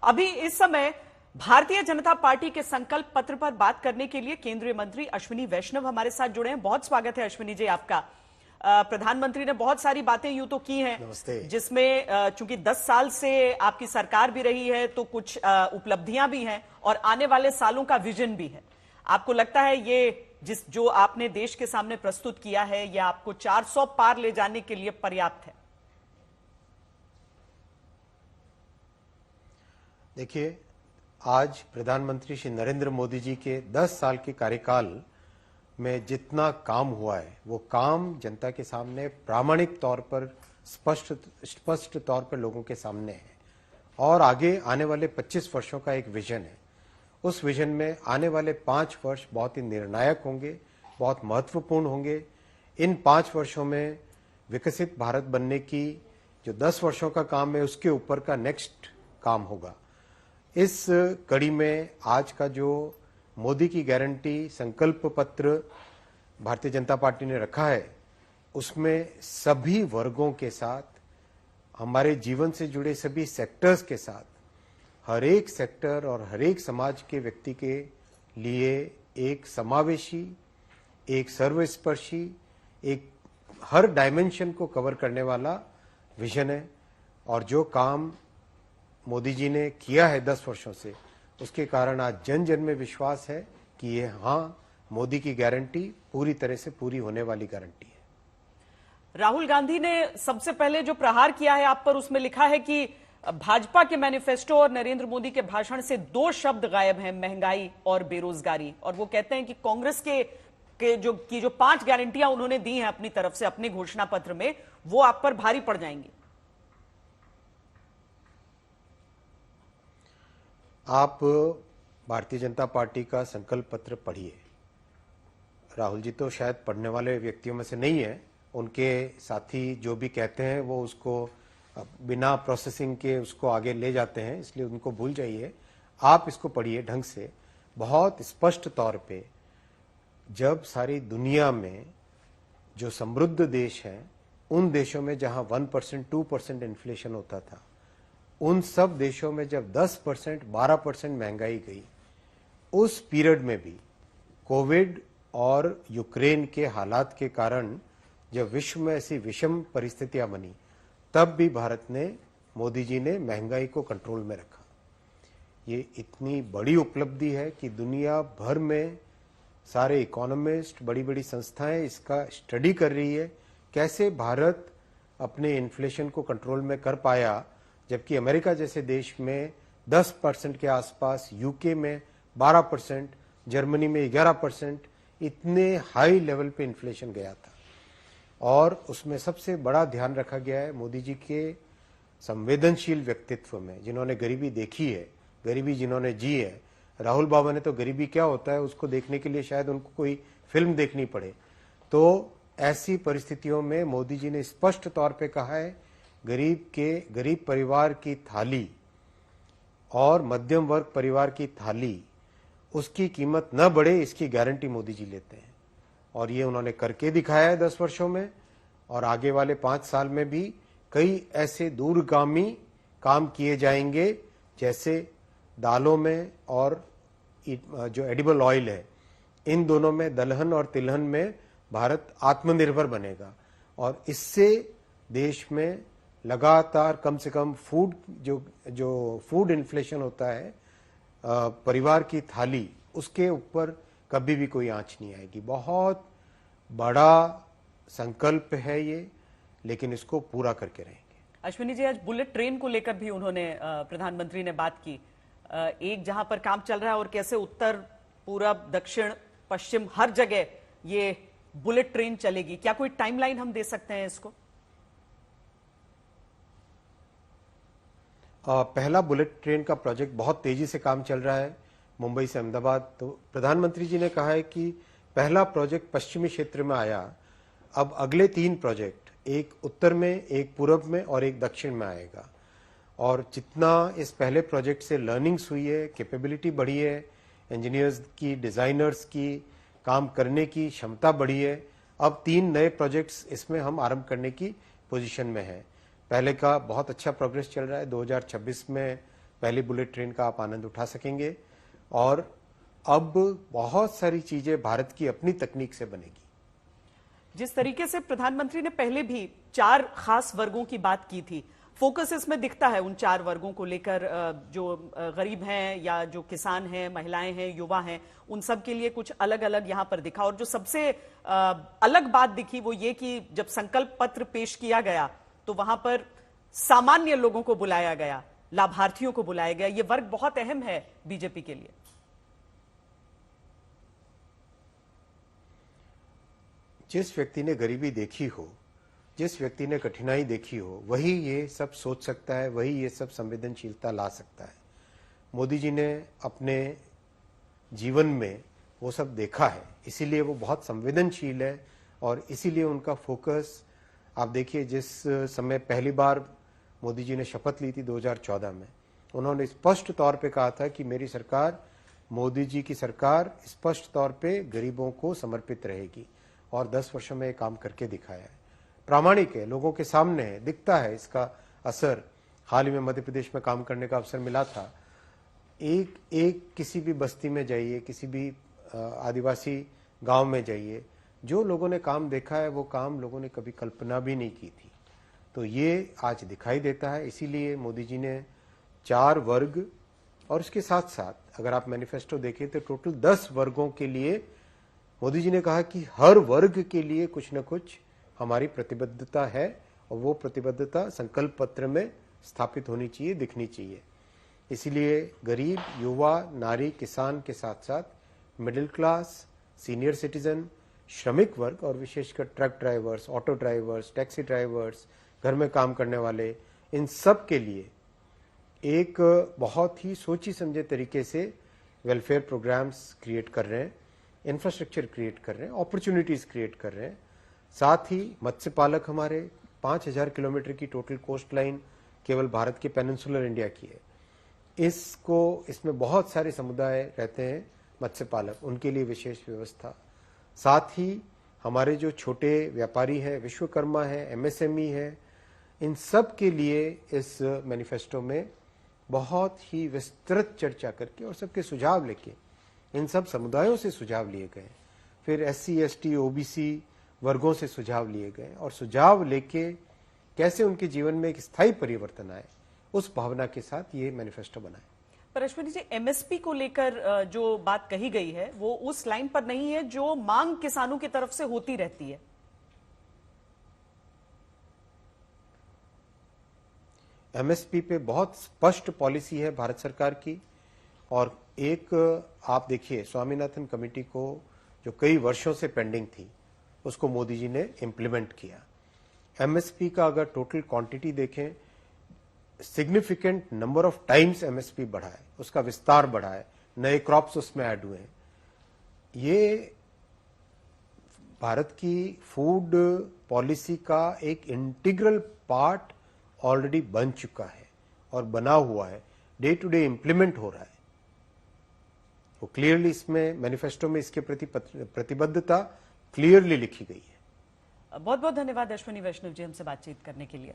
अभी इस समय भारतीय जनता पार्टी के संकल्प पत्र पर बात करने के लिए केंद्रीय मंत्री अश्विनी वैष्णव हमारे साथ जुड़े हैं। बहुत स्वागत है अश्विनी जी आपका। प्रधानमंत्री ने बहुत सारी बातें यूं तो की हैं, जिसमें चूंकि 10 साल से आपकी सरकार भी रही है तो कुछ उपलब्धियां भी हैं और आने वाले सालों का विजन भी है। आपको लगता है ये जो आपने देश के सामने प्रस्तुत किया है, यह आपको 400 पार ले जाने के लिए पर्याप्त है? देखिए, आज प्रधानमंत्री श्री नरेंद्र मोदी जी के 10 साल के कार्यकाल में जितना काम हुआ है, वो काम जनता के सामने प्रामाणिक तौर पर स्पष्ट तौर पर लोगों के सामने है। और आगे आने वाले 25 वर्षों का एक विजन है। उस विजन में आने वाले 5 वर्ष बहुत ही निर्णायक होंगे, बहुत महत्वपूर्ण होंगे। इन 5 वर्षों में विकसित भारत बनने की जो 10 वर्षों का काम है, उसके ऊपर का नेक्स्ट काम होगा। इस कड़ी में आज का जो मोदी की गारंटी संकल्प पत्र भारतीय जनता पार्टी ने रखा है, उसमें सभी वर्गों के साथ, हमारे जीवन से जुड़े सभी सेक्टर्स के साथ, हर एक सेक्टर और हर एक समाज के व्यक्ति के लिए एक समावेशी, एक सर्वस्पर्शी, एक हर डायमेंशन को कवर करने वाला विजन है। और जो काम मोदी जी ने किया है 10 वर्षों से, उसके कारण आज जन जन में विश्वास है कि ये मोदी की गारंटी पूरी तरह से पूरी होने वाली गारंटी है। राहुल गांधी ने सबसे पहले जो प्रहार किया है आप पर, उसमें लिखा है कि भाजपा के मैनिफेस्टो और नरेंद्र मोदी के भाषण से 2 शब्द गायब हैं, महंगाई और बेरोजगारी। और वो कहते हैं कि कांग्रेस के जो 5 गारंटियां उन्होंने दी हैं अपनी तरफ से अपने घोषणा पत्र में, वो आप पर भारी पड़ जाएंगी। आप भारतीय जनता पार्टी का संकल्प पत्र पढ़िए। राहुल जी तो शायद पढ़ने वाले व्यक्तियों में से नहीं है, उनके साथी जो भी कहते हैं वो उसको बिना प्रोसेसिंग के उसको आगे ले जाते हैं, इसलिए उनको भूल जाइए। आप इसको पढ़िए ढंग से। बहुत स्पष्ट तौर पे जब सारी दुनिया में जो समृद्ध देश हैं, उन देशों में जहां 1% 2% इन्फ्लेशन होता था, उन सब देशों में जब 10% 12% महंगाई गई, उस पीरियड में भी कोविड और यूक्रेन के हालात के कारण जब विश्व में ऐसी विषम परिस्थितियां बनी, तब भी भारत ने, मोदी जी ने महंगाई को कंट्रोल में रखा। ये इतनी बड़ी उपलब्धि है कि दुनिया भर में सारे इकोनॉमिस्ट, बड़ी बड़ी संस्थाएं इसका स्टडी कर रही है, कैसे भारत अपने इन्फ्लेशन को कंट्रोल में कर पाया, जबकि अमेरिका जैसे देश में 10% के आसपास, यूके में 12%, जर्मनी में 11%, इतने हाई लेवल पे इन्फ्लेशन गया था। और उसमें सबसे बड़ा ध्यान रखा गया है मोदी जी के संवेदनशील व्यक्तित्व में, जिन्होंने गरीबी देखी है, गरीबी जिन्होंने जी है। राहुल बाबा ने तो गरीबी क्या होता है उसको देखने के लिए शायद उनको कोई फिल्म देखनी पड़े। तो ऐसी परिस्थितियों में मोदी जी ने स्पष्ट तौर पे कहा है, गरीब परिवार की थाली और मध्यम वर्ग परिवार की थाली, उसकी कीमत न बढ़े, इसकी गारंटी मोदी जी लेते हैं। और ये उन्होंने करके दिखाया है 10 वर्षों में। और आगे वाले 5 साल में भी कई ऐसे दूरगामी काम किए जाएंगे, जैसे दालों में और जो एडिबल ऑयल है, इन दोनों में, दलहन और तिलहन में भारत आत्मनिर्भर बनेगा। और इससे देश में लगातार कम से कम जो फूड इन्फ्लेशन होता है, परिवार की थाली, उसके ऊपर कभी भी कोई आंच नहीं आएगी। बहुत बड़ा संकल्प है ये, लेकिन इसको पूरा करके रहेंगे। अश्विनी जी, आज बुलेट ट्रेन को लेकर भी उन्होंने, प्रधानमंत्री ने बात की, एक जहां पर काम चल रहा है और कैसे उत्तर, पूरब, दक्षिण, पश्चिम, हर जगह ये बुलेट ट्रेन चलेगी। क्या कोई टाइमलाइन हम दे सकते हैं इसको? पहला बुलेट ट्रेन का प्रोजेक्ट बहुत तेजी से काम चल रहा है, मुंबई से अहमदाबाद। तो प्रधानमंत्री जी ने कहा है कि पहला प्रोजेक्ट पश्चिमी क्षेत्र में आया, अब अगले 3 प्रोजेक्ट, एक उत्तर में, एक पूर्व में और एक दक्षिण में आएगा। और जितना इस पहले प्रोजेक्ट से लर्निंग्स हुई है, कैपेबिलिटी बढ़ी है, इंजीनियर्स की, डिजाइनर्स की काम करने की क्षमता बढ़ी है, अब 3 नए प्रोजेक्ट्स इसमें हम आरंभ करने की पोजीशन में हैं। पहले का बहुत अच्छा प्रोग्रेस चल रहा है। 2026 में पहली बुलेट ट्रेन का आप आनंद उठा सकेंगे। और अब बहुत सारी चीजें भारत की अपनी तकनीक से बनेगी। जिस तरीके से प्रधानमंत्री ने पहले भी 4 खास वर्गों की बात की थी, फोकस इसमें दिखता है उन 4 वर्गों को लेकर, जो गरीब हैं या जो किसान हैं, महिलाएं हैं, युवा हैं, उन सब के लिए कुछ अलग अलग यहां पर दिखा। और जो सबसे अलग बात दिखी वो ये कि जब संकल्प पत्र पेश किया गया तो वहां पर सामान्य लोगों को बुलाया गया, लाभार्थियों को बुलाया गया। ये वर्ग बहुत अहम है बीजेपी के लिए। जिस व्यक्ति ने गरीबी देखी हो, जिस व्यक्ति ने कठिनाई देखी हो, वही ये सब सोच सकता है, वही ये सब संवेदनशीलता ला सकता है। मोदी जी ने अपने जीवन में वो सब देखा है, इसीलिए वो बहुत संवेदनशील है। और इसीलिए उनका फोकस, आप देखिए, जिस समय पहली बार मोदी जी ने शपथ ली थी 2014 में, उन्होंने स्पष्ट तौर पे कहा था कि मेरी सरकार, मोदी जी की सरकार, स्पष्ट तौर पे गरीबों को समर्पित रहेगी। और 10 वर्षों में ये काम करके दिखाया है, प्रामाणिक है, लोगों के सामने है, दिखता है इसका असर। हाल ही में मध्य प्रदेश में काम करने का अवसर मिला था। एक किसी भी बस्ती में जाइए, किसी भी आदिवासी गांव में जाइए, जो लोगों ने काम देखा है वो काम लोगों ने कभी कल्पना भी नहीं की थी। तो ये आज दिखाई देता है। इसीलिए मोदी जी ने 4 वर्ग, और उसके साथ साथ अगर आप मैनिफेस्टो देखें तो टोटल 10 वर्गों के लिए मोदी जी ने कहा कि हर वर्ग के लिए कुछ न कुछ हमारी प्रतिबद्धता है, और वो प्रतिबद्धता संकल्प पत्र में स्थापित होनी चाहिए, दिखनी चाहिए। इसीलिए गरीब, युवा, नारी, किसान के साथ साथ मिडिल क्लास, सीनियर सिटीजन, श्रमिक वर्ग और विशेषकर truck drivers, auto drivers, taxi drivers, घर में काम करने वाले, इन सब के लिए एक बहुत ही सोची समझे तरीके से वेलफेयर प्रोग्राम्स क्रिएट कर रहे हैं, इंफ्रास्ट्रक्चर क्रिएट कर रहे हैं, अपॉर्चुनिटीज क्रिएट कर रहे हैं। साथ ही मत्स्य पालक, हमारे 5000 किलोमीटर की टोटल कोस्ट लाइन केवल भारत के पेनिनसुलर इंडिया की है। इसमें बहुत सारे समुदाय रहते हैं मत्स्य पालक, उनके लिए विशेष व्यवस्था। साथ ही हमारे जो छोटे व्यापारी हैं, विश्वकर्मा है, एमएसएमई है, इन सब के लिए इस मैनिफेस्टो में बहुत ही विस्तृत चर्चा करके और सबके सुझाव लेके, इन सब समुदायों से सुझाव लिए गए, फिर SC, ST, OBC वर्गों से सुझाव लिए गए, और सुझाव लेके कैसे उनके जीवन में एक स्थायी परिवर्तन आए, उस भावना के साथ ये मैनिफेस्टो बनाए। पर अश्विनी जी, MSP को लेकर जो बात कही गई है वो उस लाइन पर नहीं है जो मांग किसानों की तरफ से होती रहती है। MSP पे बहुत स्पष्ट पॉलिसी है भारत सरकार की। और एक आप देखिए, स्वामीनाथन कमेटी को जो कई वर्षों से पेंडिंग थी, उसको मोदी जी ने इम्प्लीमेंट किया। MSP का अगर टोटल क्वांटिटी देखें, significant number of times MSP बढ़ा है, उसका विस्तार बढ़ा है, नए क्रॉप्स उसमें ऐड हुए हैं। ये भारत की फूड पॉलिसी का एक इंटीग्रल पार्ट ऑलरेडी बन चुका है और बना हुआ है, डे टू डे इंप्लीमेंट हो रहा है। वो क्लियरली इसमें मैनिफेस्टो में इसके प्रति प्रतिबद्धता क्लियरली लिखी गई है। बहुत बहुत धन्यवाद अश्विनी वैष्णव जी हमसे बातचीत करने के लिए।